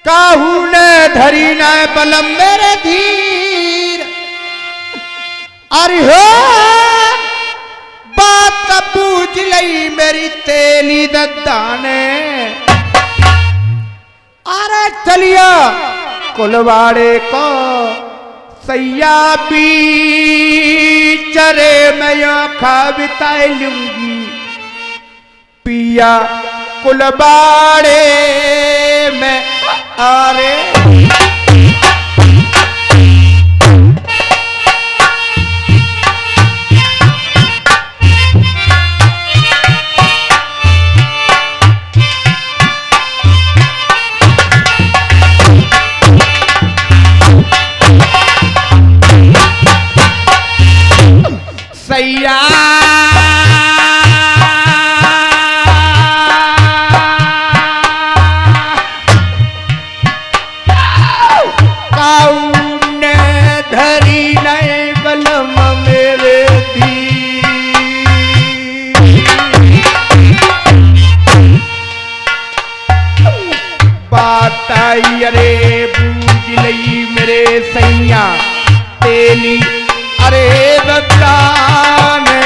काहू ने धरी न बलम मेरे धीर। अरे हो बात पूछ लई मेरी तेली दद्दा ने। अरे चलिया कुलवाड़े को सैया पी चरे मैं खा बिताए लूंगी पिया कुलवाड़े में। अरे सैया अरे बूझ लई मेरे सैया तेली अरे दद्दा ने।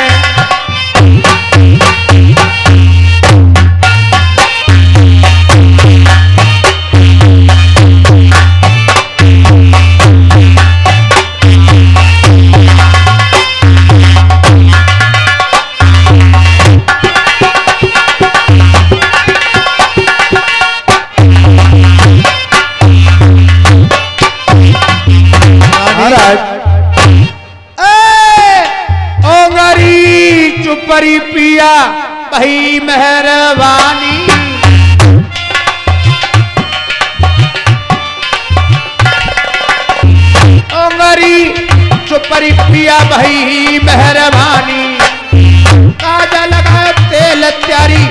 चुपरी पिया भाई मेहरबानी। ओंगरी चुपरी पिया भाई मेहरबानी। काजा लगा तेल त्यारी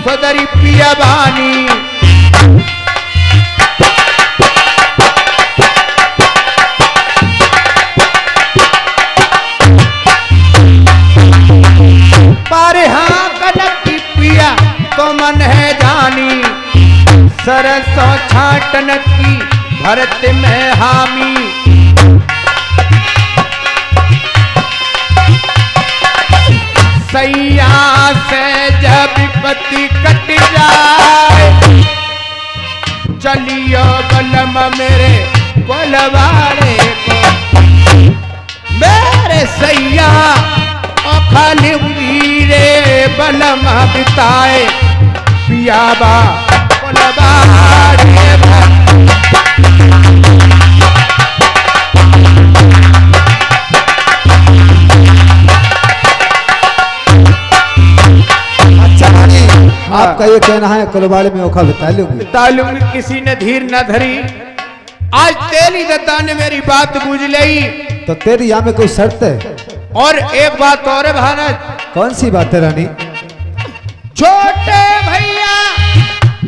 सदरी पिया बानी। पारे हाँ कनक की पिया तो मन है जानी। सरसों छाटन की भरत में हामी। सैया से जब विपत्ति कट जाए चलियो बलम मेरे कुलवाड़े को। मेरे सैया खाली वीरे बलम बिताए पियाबा कुलवाड़े में। अच्छा रानी आपका ये कहना है कुलवाड़े में ओखा बिता लूंगी किसी ने धीर न धरी। आज तेली दद्दा ने मेरी बात बूझ ली। तो तेरी यहाँ में कोई शर्त है? और एक बात और है भारत। कौन सी बात है रानी? छोटे भैया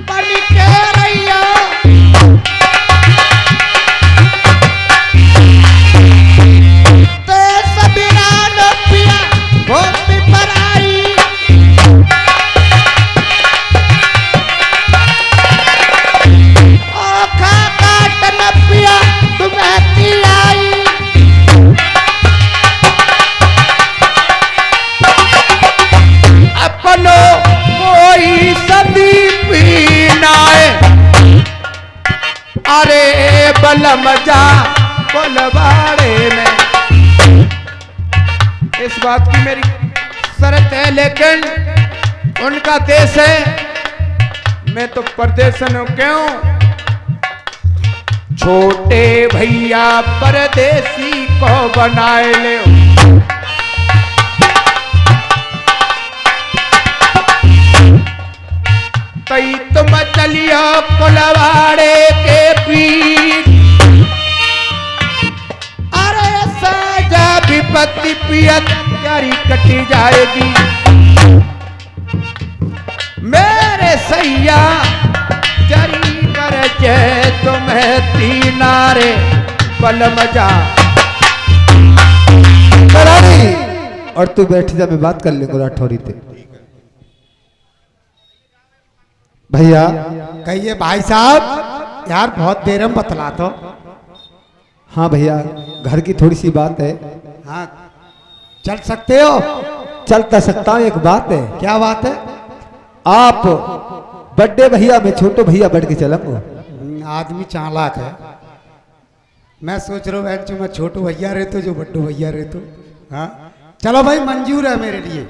बन के रैया ते सबीरा लो पिया गोपी पर आई। ओखा काट न पिया तुम्हें की आई। अपनो कोई सदी पीनाए अरे बलम जा कुलवाड़े में। इस बात की मेरी शर्त है लेकिन उनका देश है मैं तो परदेशन हूं। क्यों? छोटे भैया परदेसी को बनाए ले। तई तुम चलियो कुलवाड़े के पीर। अरे साजा विपत्ति पियत प्यारी कटी जाएगी। मेरे सैया जरी कर जय तुम्हें तीनारे बलम जा। और तू बैठ जा मैं बात कर लेंगे राठौरी थे। भैया कहिए भाई साहब। यार बहुत देर में बतला तो। हाँ भैया, घर की थोड़ी सी बात है। हाँ चल सकते हो? चलता सकता हूँ। एक बात है। क्या बात है? आप बड़े भैया में छोटो भैया बढ़ के चलूंगा। आदमी चालाक है। मैं सोच रहा हूँ बहन मैं छोटू भैया रहे तो जो बड्डू भैया रहे तो। हाँ चलो भाई, मंजूर है मेरे लिए।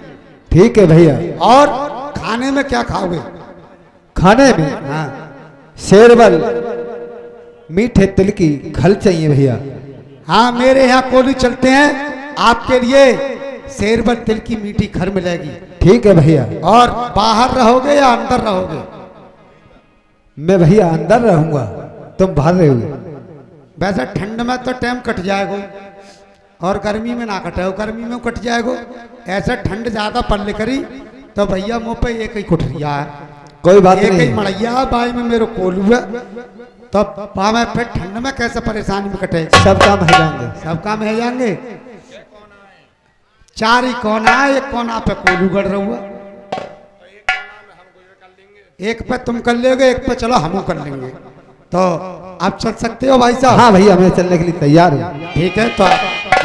ठीक है भैया। और खाने में क्या खाओगे? खाने में हाँ शेरवल मीठे तिल की खल चाहिए भैया। हाँ मेरे यहाँ कोली चलते हैं, आपके लिए शेरवल तिल की मीठी खर मिलेगी। ठीक है भैया। और बाहर रहोगे या अंदर रहोगे? मैं भैया अंदर रहूंगा, तुम बाहर रहोगे। वैसे ठंड में तो टाइम कट जाएगा और गर्मी में ना कटे हो, गर्मी में कट जाएगा। ऐसे ठंड ज्यादा पड़ने करी तो भैया मुँह पे एक ही कुठरिया है, कोई बात एक ही नहीं। मड़ैया बाई में मेरे कोलू है, तो पा में फिर ठंड में कैसे परेशानी में कटे? सब काम है जाएंगे। सब काम है जाएंगे। चार ही कोना है, एक कोना पे कोलू गड़ रहा हुआ, एक पे तुम कर लोगे, एक पे चलो हम कर लेंगे। तो आप चल सकते हो भाई साहब? हाँ भैया, मैं चलने के लिए तैयार हूँ। ठीक है, तो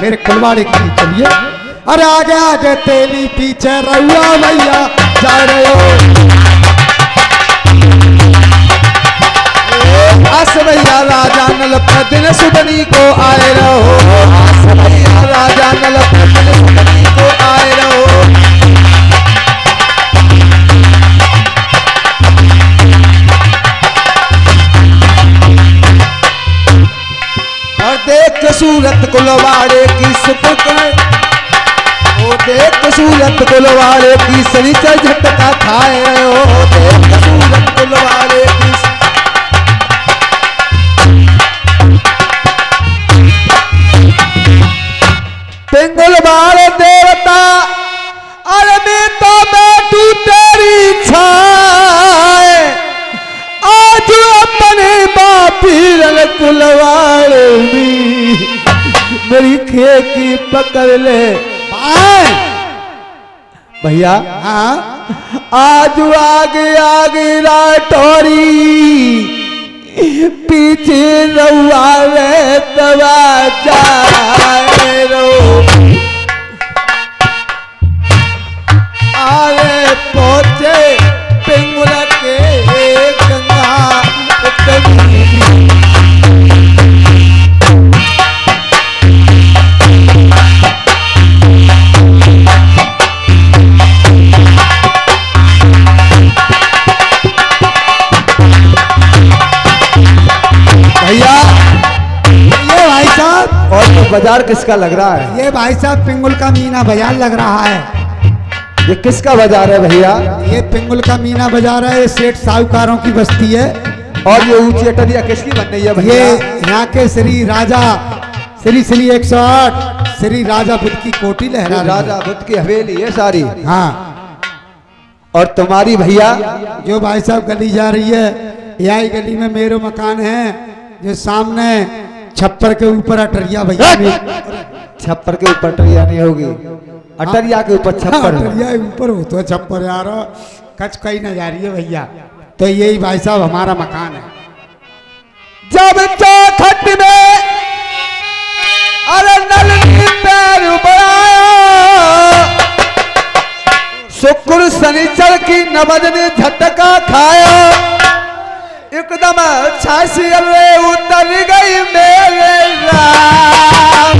मेरे कुलवाड़ी के लिए चलिए। अरे आगे आगे तेली पीछे रहुआ भैया जा रहे हो। आस भैया राजा नल दिन सुबनी को आए रहो। आस भैया राजा नल दिन सुबनी को आए रहो। और देख सूरत कुलवाड़े की सुपुत्र, ओ देख सूरत कुलवाड़े की शनिचर झटका खाए रहो। देख सूरत कुलवाड़े की पिंगल वाले देवता, अरे मैं तो बैठू तेरी छाए। आज अपने बापी रंग कुलवाड़े में मेरी खे की पकड़ ले भैया। हाँ आज आगे आगे राठौरी, पीछे रहुआ रे तवा जाए रो। आगे पहुंचे पिंगुल के गंगा उतनी। भैया ये भाई साहब, और तो बाजार किसका लग रहा है? ये भाई साहब पिंगुल का मीना बाजार लग रहा है। ये किसका बाजार है भैया? ये पिंगुल का मीना बाजार है, ये सेठ साहूकारों की बस्ती है। और ये ऊंची अटरिया किसकी बन रही है भैया? ये यहाँ के श्री राजा श्री 108 श्री राजा बुद्ध की कोठी लहरा रही है। राजा बुद्ध की हवेली है सारी। हाँ, और तुम्हारी भैया? जो भाई साहब गली जा रही है, यही गली में मेरा मकान है, जो सामने छप्पर के ऊपर अटरिया भैया। छप्पर के ऊपर अटरिया नहीं होगी, अटरिया के ऊपर छप्पर है। अटरिया ऊपर हो तो छप्पर यार, कच कहीं न जा रही है भैया। तो यही भाई साहब हमारा मकान है। जब चौखट में अरे नलनी पैर बढ़ाया, शुक्र शनिचर की नबज ने झटका खाया। एकदम छासी अरे उतर गई मेरे राम,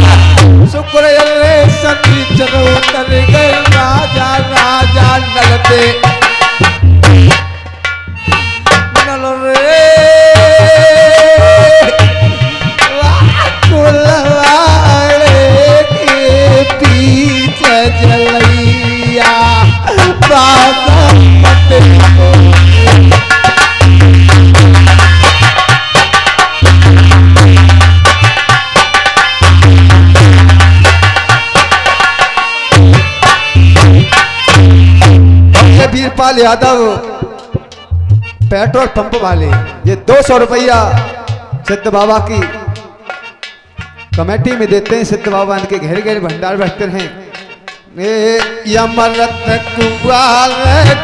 शुक्र अरे शनिचर उतर गए राजा राजा नल पे नल रे कुलवाड़े के पीछे जलैया बाबा मत को। वीरपाल यादव पेट्रोल पंप वाले, ये 200 रुपया सिद्ध बाबा की कमेटी में देते हैं। सिद्ध बाबा इनके घेर घेर भंडार बैठते हैं। यमरत कुआर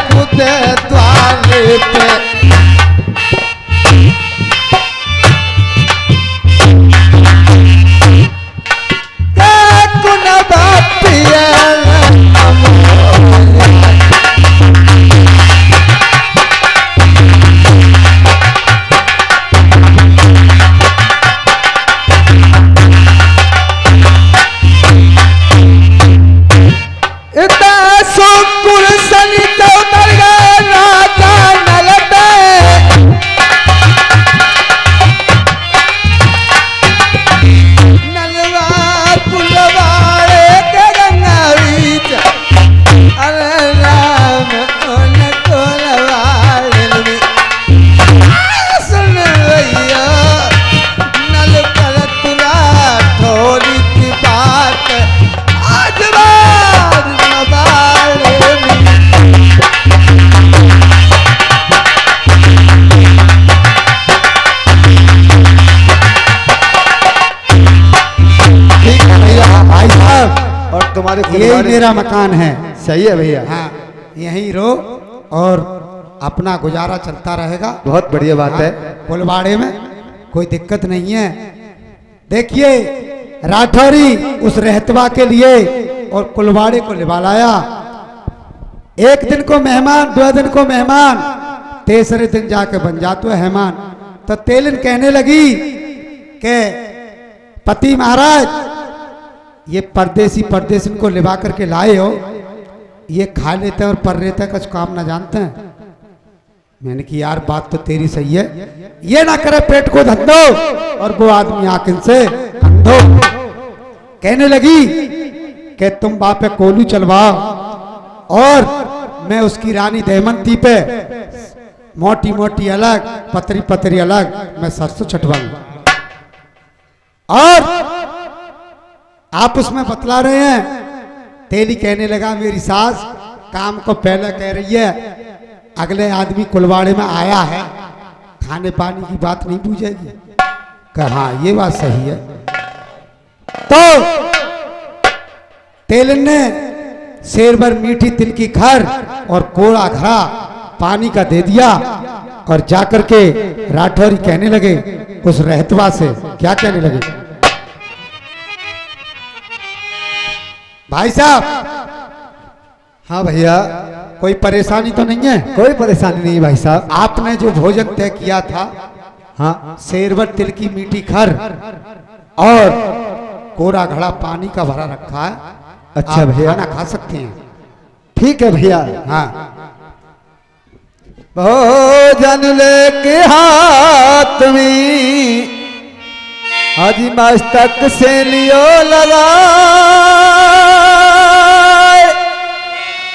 खुदे द्वारे पे हमारे यही कुलवाड़े- मेरा मकान है। सही है भैया। हाँ, यहीं रहो और अपना गुजारा चलता रहेगा। बहुत बढ़िया बात है। कुलवाड़े में कोई दिक्कत नहीं है। देखिए राठौरी उस रहतवा के लिए और कुलवाड़े को लिवा लाया। एक दिन को मेहमान, 2 दिन को मेहमान, तीसरे दिन जाके बन जाते है मेहमान। तो तेलिन कहने लगी कि पति महाराज, ये परदेसी को लिवा करके लाए हो, ये खा लेते हैं और पर रहते हैं, कुछ काम ना जानते हैं। मैंने कि यार बात तो तेरी सही है, ये ना करे पेट को धंधो और वो आदमी आकिन से अंधो। कहने लगी कि तुम बापे कोलू चलवाओ और मैं उसकी रानी दमयंती पे मोटी मोटी अलग, पतरी पतरी अलग, मैं सरसों छटवाऊंगा। और आप उसमें बतला रहे हैं। तेली कहने लगा मेरी सास काम को पहले कह रही है, अगले आदमी कुलवाड़े में आया है, खाने पानी की बात नहीं पूछेगी। कहा हाँ ये बात सही है। तो तेलिन ने शेर भर मीठी तिल की खर और कोड़ा घड़ा पानी का दे दिया और जाकर के राठौरी कहने लगे उस रहतवा से, क्या कहने लगे, भाई साहब हाँ भैया, कोई परेशानी तो नहीं है? कोई परेशानी नहीं भाई साहब। आपने जो भोजन तय किया था, हाँ शेरवर तिल की मीठी खर और कोरा घड़ा पानी का भरा रखा है। अच्छा आप भैया, खाना खा सकते हैं। ठीक है भैया। हाँ, भोजन लेके हाथ में हाजी मस्तक से लियो लगा,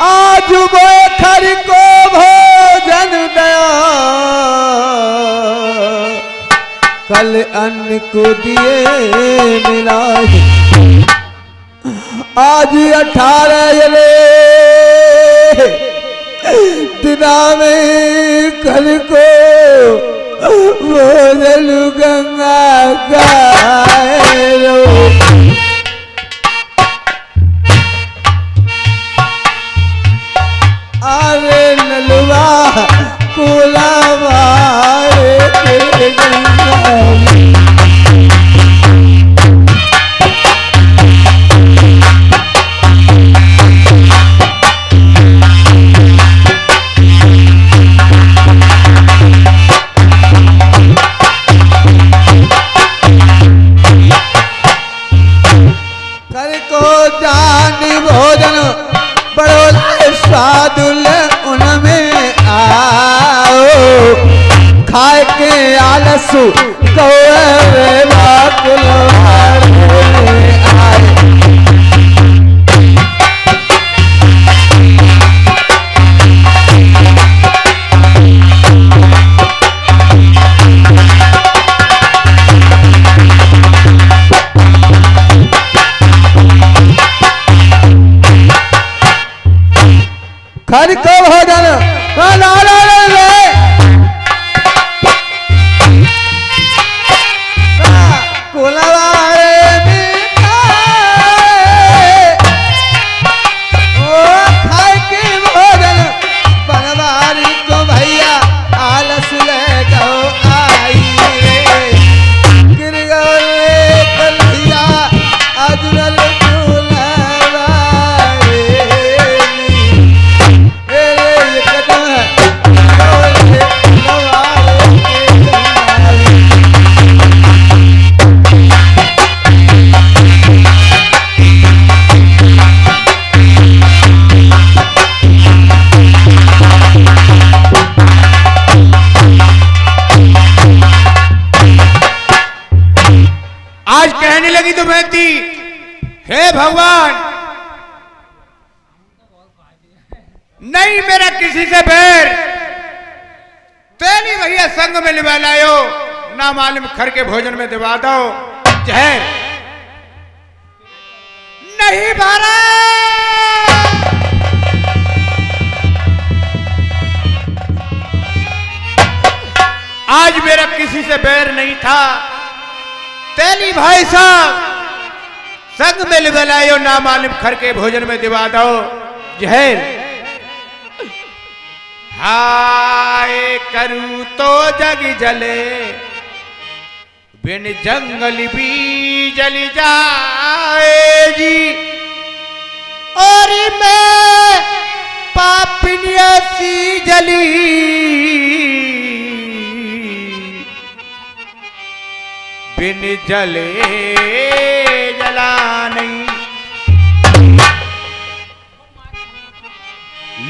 आज वो खर को भोजन दया, कल अन्न को दिए मिलाए, आज 18 दिना में कल को भोजन गंगा गायरो, आवे नलवा कुलावारे के गंगा। भोजन बड़ो स्वादुल उनमें आओ, खाए के आलसु कौवे बाकुल आए। खर को भोजन कुलवाड़े में खाए के भोजन बनवारी को भैया आलस ले गो आई रे, गिर गो रे कन्हैया अजनल आज कहने लगी तो मैं थी, हे भगवान नहीं मेरा किसी से बैर, तेली भैया संग में लिवा लायो, ना मालूम खर के भोजन में दिवा दो जहर नहीं बारा। आज मेरा किसी से बैर नहीं था, तेली भाई साहब संग मिल बलायो ना मालूम खर के भोजन में दिवा दो जहर। हाय करूं तो जग जले बिन जंगल भी जल जाए जी। और मैं पापिनिया सी जली बिन जले जला नहीं।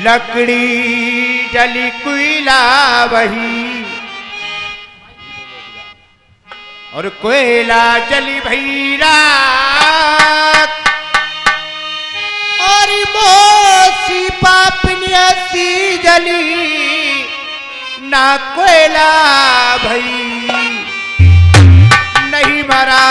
लकड़ी जली कोयला वही और कोयला जली भैरा और मोसी पापनिया सी जली ना कोयला भई नहीं मरा।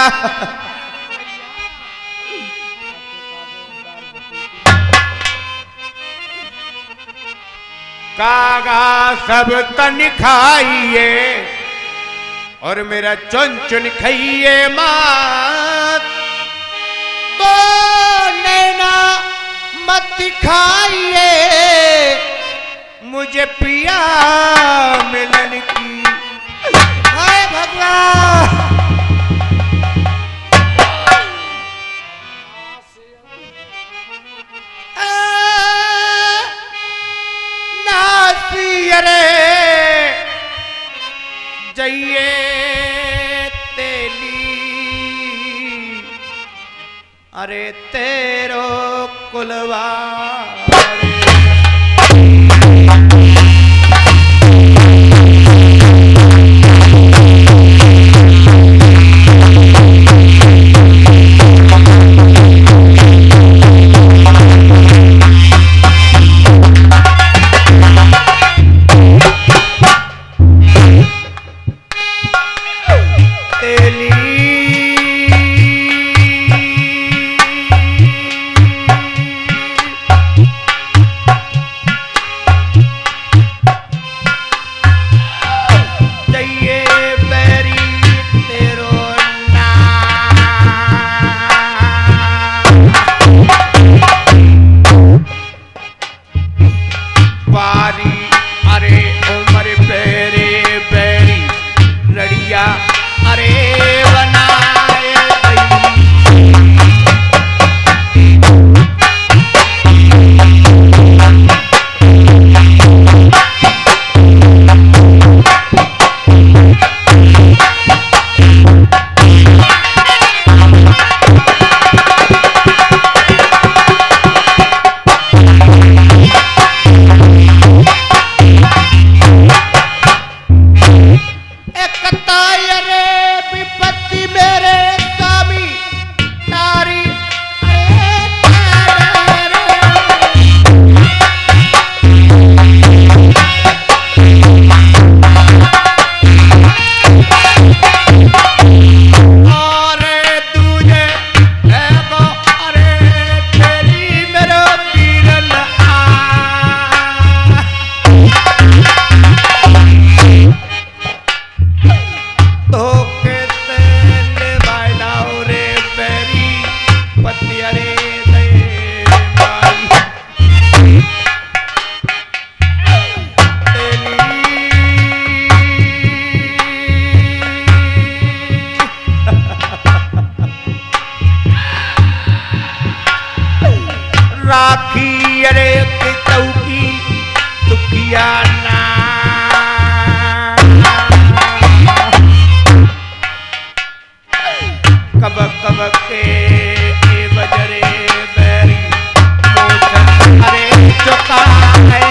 कागा सब तन खाइए और मेरा चुन चुन खाइए मात। तो नैना मत खाइए मुझे पिया मिलन की। हाय भगवान रे जइए तेली अरे तेरो कुलवा राखी अरे चौकी दुखिया ना कब कब के बजरे बैरी अरे चुका है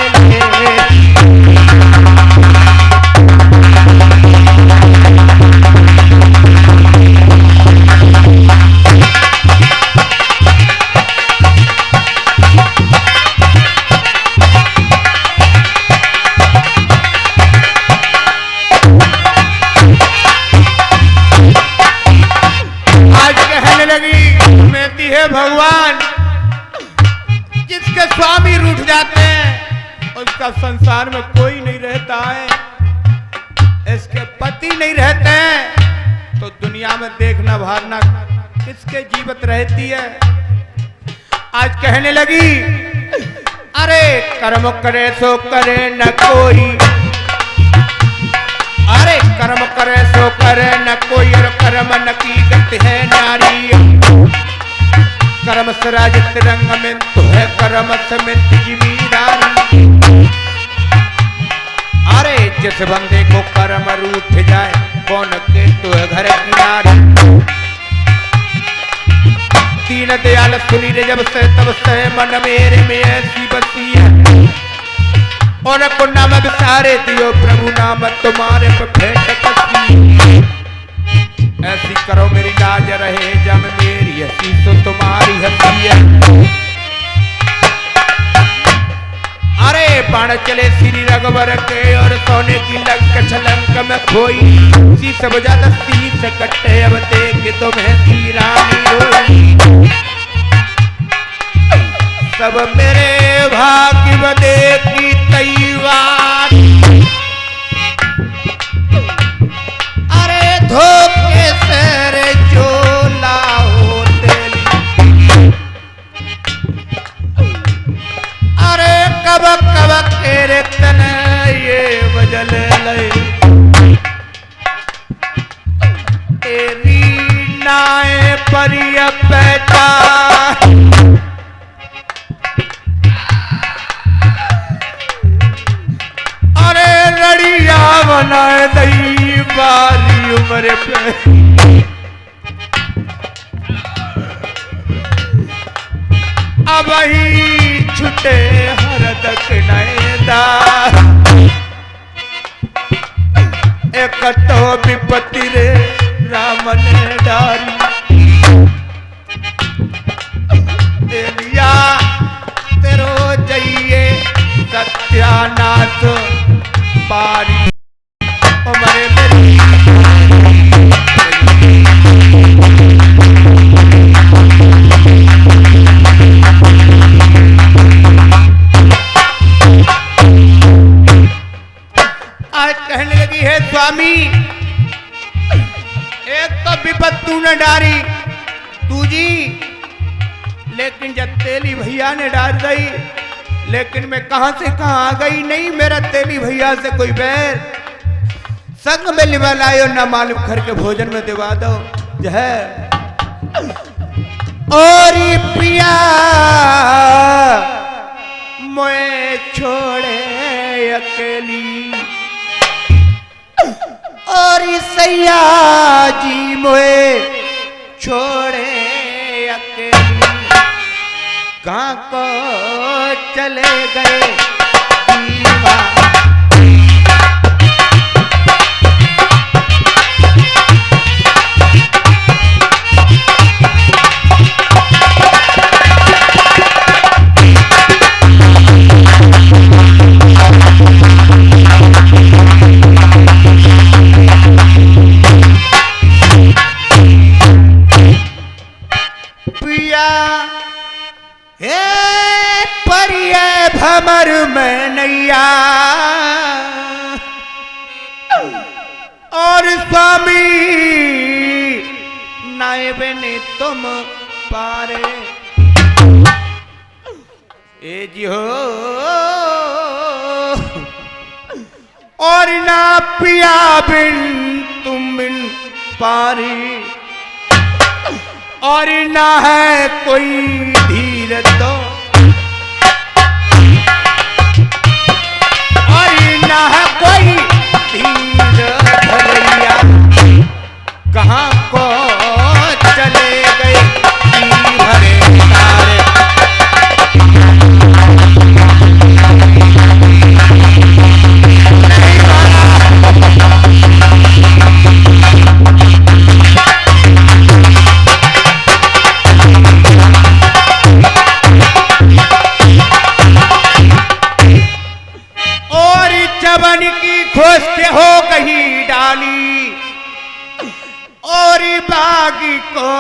भगवान जिसके स्वामी रूठ जाते हैं उसका संसार में कोई नहीं रहता है, इसके पति नहीं रहते हैं तो दुनिया में देखना भारना किसके जीवत रहती है। आज कहने लगी अरे कर्म करे सो करे न कोई, अरे कर्म करे सो करे न कोई, और कर्म न की गति है नारी। कर्म सराजित रंग में तो है कर्म समित जिम्मेदारी। अरे जिस बंदे को कर्म रूठ जाए कौन के तो है घर की नारी। दीन दयाल सुनी रे जब से तब से मन मेरे में ऐसी बसी है। और को नाम विसारे दियो प्रभु नाम तुम्हारे पे भेंट कसी। ऐसी करो मेरी लाज रहे जब मेरी हंसी तो तुम्हारी हंसी है। अरे बाण चले श्री रघुवर के और सोने की लंक छलंक में खोई। शीश बजा शीश कट्टे अब देख तुम्हें सी रानी रोई। सब मेरे भाग्य बदे की तैवार। अरे धोखे से रे जो लाओ तेली। अरे कब कब के रे तने ये बजल ले। तेरी नाए परिय पैता। लड़िया बनाए दई बारी उम्र पे। अब ही छुटे हरदक नैदा। एक तो विपत्ति रे राम ने डारी। एलिया तेरो जइए सत्यानाश पारी। उमरे मेरी आज कहने लगी है स्वामी एक तो विपत तूने डारी तू जी, लेकिन जब तेली भैया ने डाल दी। लेकिन मैं कहां से कहां आ गई। नहीं मेरा तेली भैया से कोई बैर। संग में लिवा लायो ना मालूम घर के भोजन में दिवा दो जहर। और पिया मैं छोड़े अकेली। और सैया जी मोए छोड़े अकेली। कहाँ को चले गए दीवा। पिया हे परिय भमर में नैया। और स्वामी नायब ने तुम पारे। ए जी हो और ना पिया बिन तुम बिन पारी। और ना है कोई धीर तो। और ना है कोई धीर भैया। कहाँ को चले गए भरे तारे। चबन की खोज के हो गई डाली। और बागी को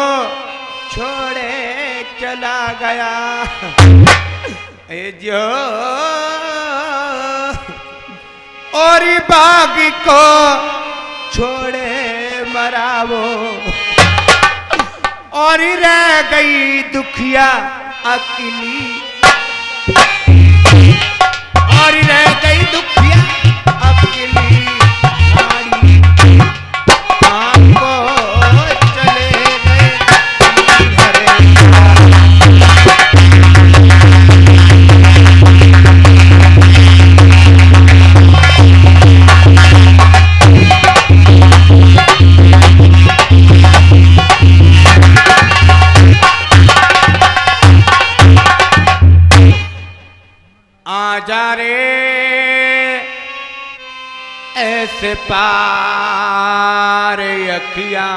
छोड़े चला गया। ए जो और बागी को छोड़े मरावो। और रह गई दुखिया अकेली, और रह गई दुखिया अकेली नारी, आपको चले गए आजा रे ऐसे पार अखियां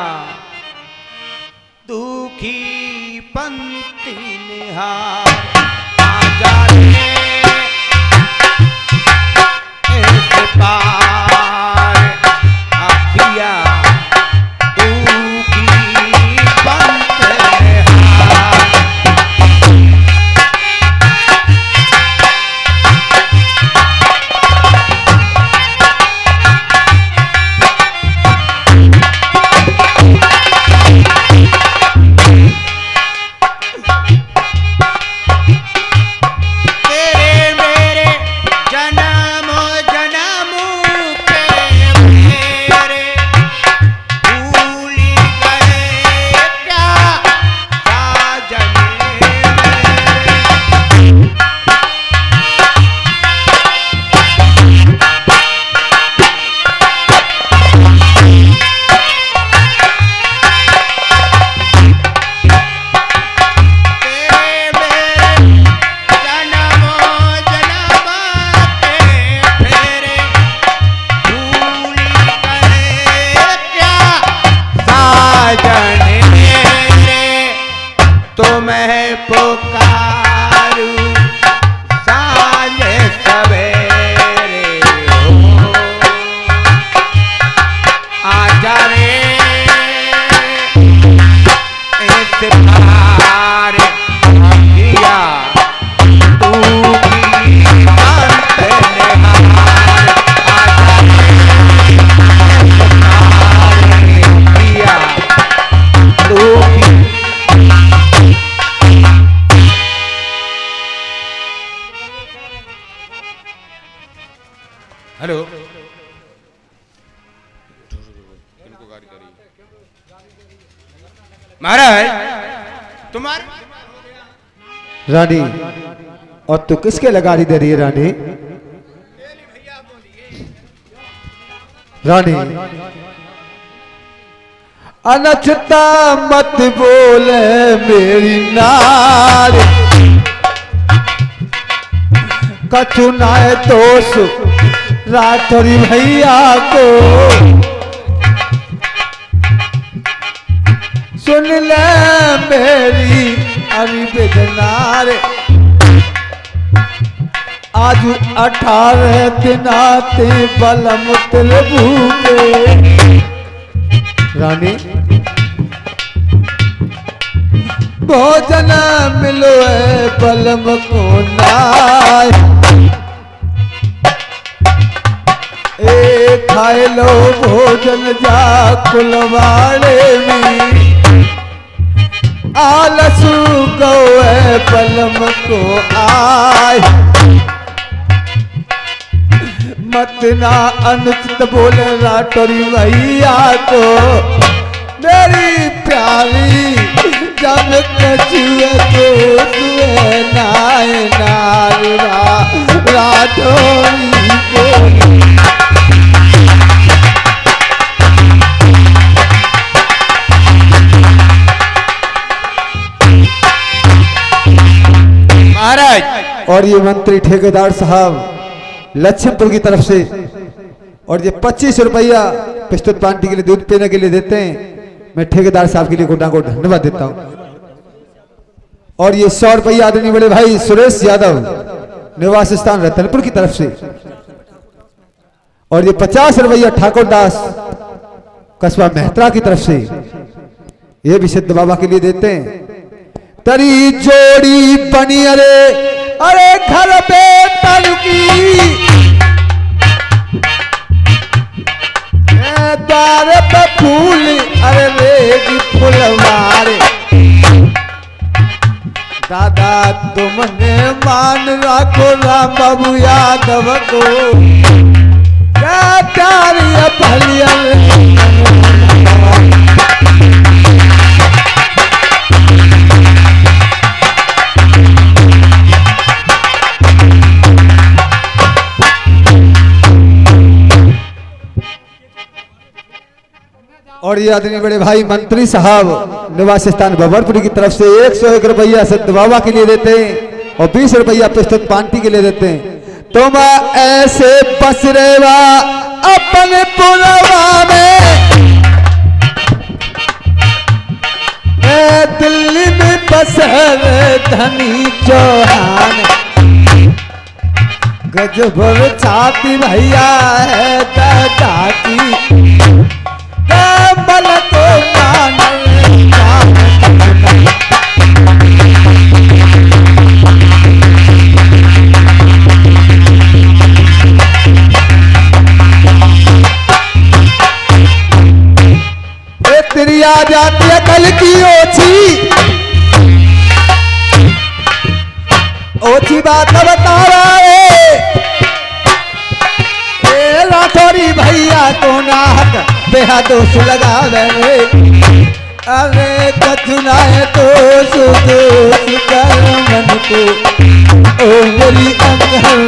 दुखी पंक्ति निहार, आजा रे ऐसे पार अखियां दुखी पंक्ति निहार। हेलो महाराज तुम्हारे रानी, और तू किसके लगारी दे रही है रानी? रानी अनचता मत बोले मेरी नारी, कछु नाय दोष राठौरी भैया को, सुन ले मेरी अरी बेदनार, आज 18 दिन आते बलम तिल भूखे। रानी भोजन मिलो है बलम को नाय, ए खाए लो भोजन जा कुलवाड़े में, आलसू गो है बलम को आय, मत ना अनुचित बोले राठौरी भैया को, मेरी प्यारी जब कछुए तो तुए नाय नारवा राठौरी को। महाराज और ये मंत्री ठेकेदार साहब लक्ष्मपुर की तरफ से, और ये 25 रुपया प्रस्तुत पार्टी के लिए दूध पीने के लिए देते हैं। मैं ठेकेदार साहब के लिए गोटा को धन्यवाद देता हूं। और ये 100 रुपया आदरणीय बड़े भाई सुरेश यादव निवास स्थान रतनपुर की तरफ से, और ये 50 रुपया ठाकुर दास कस्बा मेहतरा की तरफ से, ये भी सिद्ध बाबा के लिए देते हैं। तरी जोड़ी बनी अरे घर पे तलुकी, द्वार पे फूल अरे रेगी फुलवारे, दादा तुमने मान रखो राम बाबू यादव को, क्या प्यार ये भलिया और ये आदमी बड़े भाई मंत्री साहब निवास स्थान बबरपुरी की तरफ से 101 रुपया संत बाबा के लिए देते हैं और 20 रुपया प्रस्तुत पार्टी के लिए देते हैं। तुम ऐसे बस रेवा अपने पुरवा में, दिल्ली में बस धनी चौहान, गजभर छाती भैया है दादा की, बल को तेरी आ जाती है कल की ओछी बात बता रहा है राठौरी भैया को नाहक बेहा दोष लगा रे, अरे कचुनाए तो सुदोष कर मन को, ओ मेरी अंगल